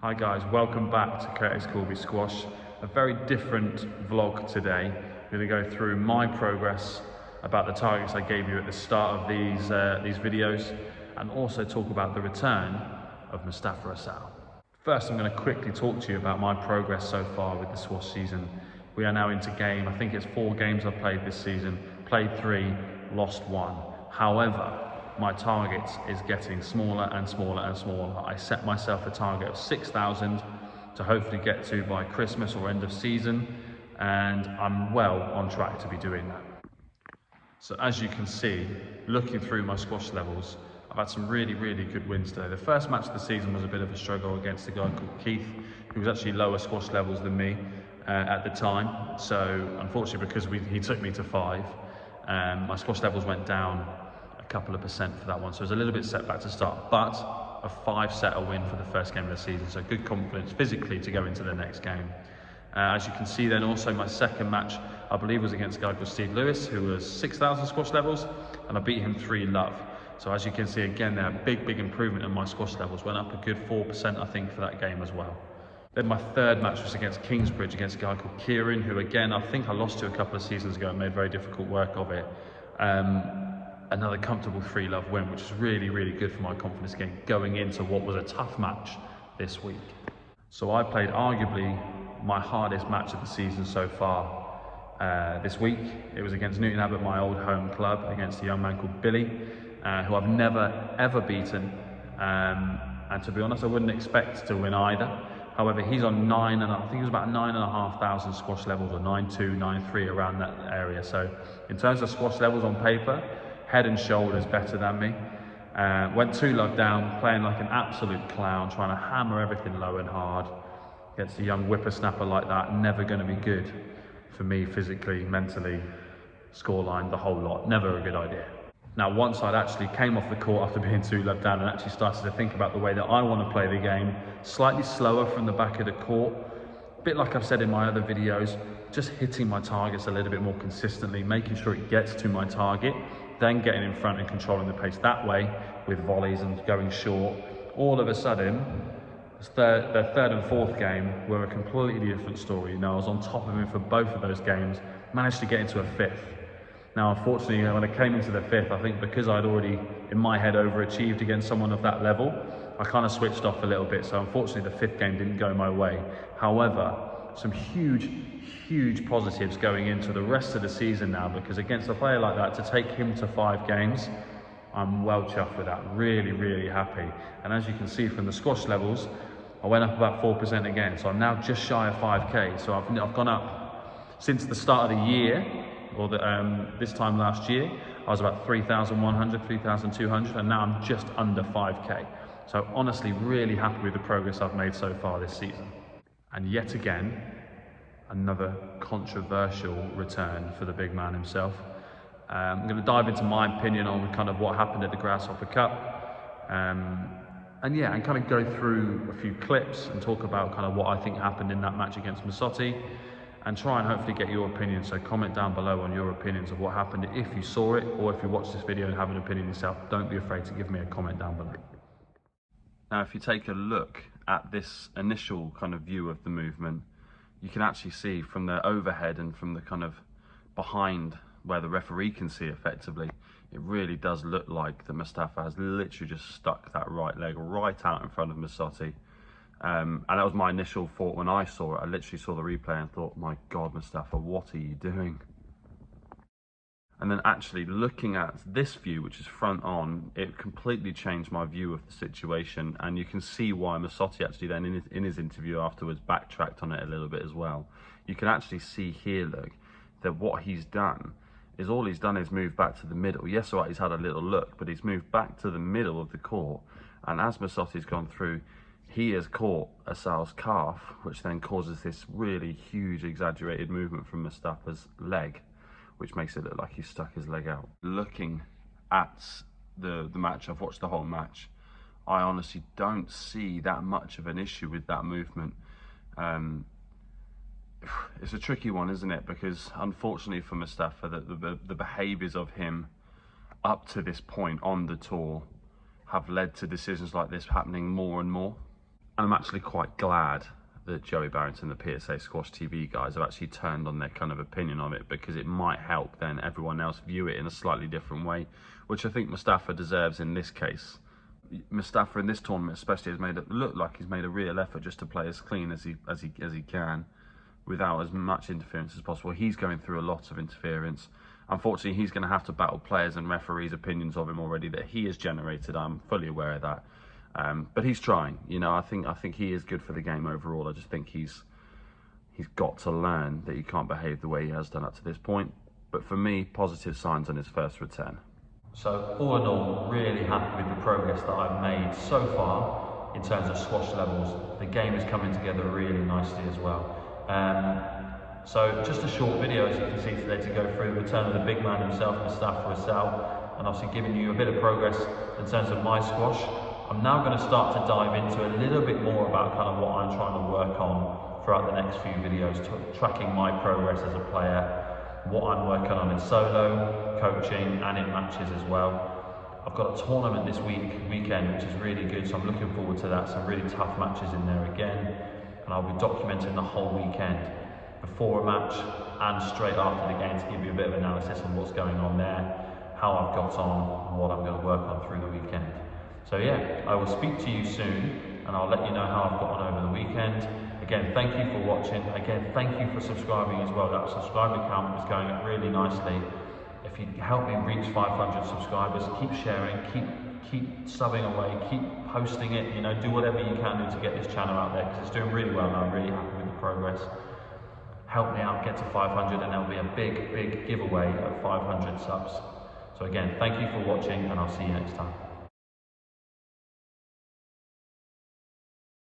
Hi guys, welcome back to Curtis Corby Squash. A very different vlog today. We're going to go through my progress about the targets I gave you at the start of these videos, and also talk about the return of MOSTAFA ASAL. First, I'm going to quickly talk to you about my progress so far with the squash season. We are now into I think it's 4 games I've played this season. Played 3, lost 1. However, my target is getting smaller and smaller and smaller. I set myself a target of 6,000 to hopefully get to by Christmas or end of season, and I'm well on track to be doing that. So as you can see, looking through my squash levels, I've had some really good wins today. The first match of the season was a bit of a struggle against a guy called Keith, who was actually lower squash levels than me at the time. So unfortunately, because he took me to 5, my squash levels went down a couple of percent for that one, so it was a little bit set back to start, but a 5-setter win for the first game of the season, so good confidence physically to go into the next game. As you can see then, also my second match I believe was against a guy called Steve Lewis, who was 6,000 squash levels, and I beat him 3-love. So as you can see again there, big improvement in my squash levels, went up a good 4% I think for that game as well. Then my third match was against Kingsbridge, against a guy called Kieran, who again I think I lost to a couple of seasons ago and made very difficult work of it. Another comfortable 3-love win, which is really good for my confidence game going into what was a tough match this week. So I played arguably my hardest match of the season so far this week. It was against Newton Abbot, my old home club, against a young man called Billy, who I've never ever beaten, and to be honest I wouldn't expect to win either. However, he's on I think it was about 9,500 squash levels, or 9.2, 9.3, around that area. So in terms of squash levels on paper, head and shoulders better than me. Went 2-love down, playing like an absolute clown, trying to hammer everything low and hard. Against a young whippersnapper like that, never going to be good for me physically, mentally, scoreline, the whole lot. Never a good idea. Now, once I'd actually came off the court after being 2-love down and actually started to think about the way that I want to play the game, slightly slower from the back of the court, a bit like I've said in my other videos, just hitting my targets a little bit more consistently, making sure it gets to my target, then getting in front and controlling the pace that way with volleys and going short. All of a sudden, the third and fourth game were a completely different story. I was on top of him for both of those games, managed to get into a 5th. Now, unfortunately, when I came into the 5th, I think because I'd already, in my head, overachieved against someone of that level, I kind of switched off a little bit. So unfortunately, the 5th game didn't go my way. However, some huge positives going into the rest of the season now, because against a player like that, to take him to 5 games, I'm well chuffed with that. Really happy. And as you can see from the squash levels, I went up about 4% again. So I'm now just shy of 5k. So I've gone up since the start of the year, or this time last year, I was about 3,100, 3,200, and now I'm just under 5k. So honestly, really happy with the progress I've made so far this season. And yet again, another controversial return for the big man himself. I'm going to dive into my opinion on kind of what happened at the Grasshopper Cup, and kind of go through a few clips and talk about kind of what I think happened in that match against Masotti, and try and hopefully get your opinion. So comment down below on your opinions of what happened if you saw it, or if you watched this video and have an opinion yourself. Don't be afraid to give me a comment down below. Now, if you take a look at this initial kind of view of the movement, you can actually see from the overhead and from the kind of behind where the referee can see effectively, it really does look like that MOSTAFA has literally just stuck that right leg right out in front of Masotti. And that was my initial thought when I saw it. I literally saw the replay and thought, my God, MOSTAFA, what are you doing? And then actually looking at this view, which is front on, it completely changed my view of the situation. And you can see why Masotti actually then in his interview afterwards backtracked on it a little bit as well. You can actually see here, look, that what he's done is all he's done is move back to the middle. Yes, all right, he's had a little look, but he's moved back to the middle of the court. And as Masotti's gone through, he has caught Asal's calf, which then causes this really huge exaggerated movement from MOSTAFA's leg, which makes it look like he's stuck his leg out. Looking at the match, I've watched the whole match, I honestly don't see that much of an issue with that movement. It's a tricky one, isn't it? Because unfortunately for MOSTAFA, the behaviours of him up to this point on the tour have led to decisions like this happening more and more. I'm actually quite glad that Joey Barrington, the PSA Squash TV guys, have actually turned on their kind of opinion on it, because it might help then everyone else view it in a slightly different way, which I think Mustafa deserves in this case. Mustafa in this tournament especially has made it look like he's made a real effort just to play as clean as he can, without as much interference as possible. He's going through a lot of interference. Unfortunately, he's going to have to battle players and referees' opinions of him already that he has generated. I'm fully aware of that. But he's trying. You know, I think he is good for the game overall. I just think he's got to learn that he can't behave the way he has done up to this point. But for me, positive signs on his first return. So all in all, really happy with the progress that I've made so far in terms of squash levels. The game is coming together really nicely as well. So just a short video, as you can see today, to go through the return of the big man himself, Mustafa Asal, and obviously giving you a bit of progress in terms of my squash. I'm now going to start to dive into a little bit more about kind of what I'm trying to work on throughout the next few videos, tracking my progress as a player, what I'm working on in solo, coaching, and in matches as well. I've got a tournament this weekend, which is really good, so I'm looking forward to that. Some really tough matches in there again, and I'll be documenting the whole weekend, before a match and straight after the game, to give you a bit of analysis on what's going on there, how I've got on, and what I'm going to work on through the weekend. So yeah, I will speak to you soon, and I'll let you know how I've got on over the weekend. Again, thank you for watching. Again, thank you for subscribing as well. That subscriber count is going up really nicely. If you help me reach 500 subscribers, keep sharing, keep subbing away, keep posting it, you know, do whatever you can do to get this channel out there, because it's doing really well and I'm really happy with the progress. Help me out, get to 500, and there'll be a big giveaway of 500 subs. So again, thank you for watching, and I'll see you next time.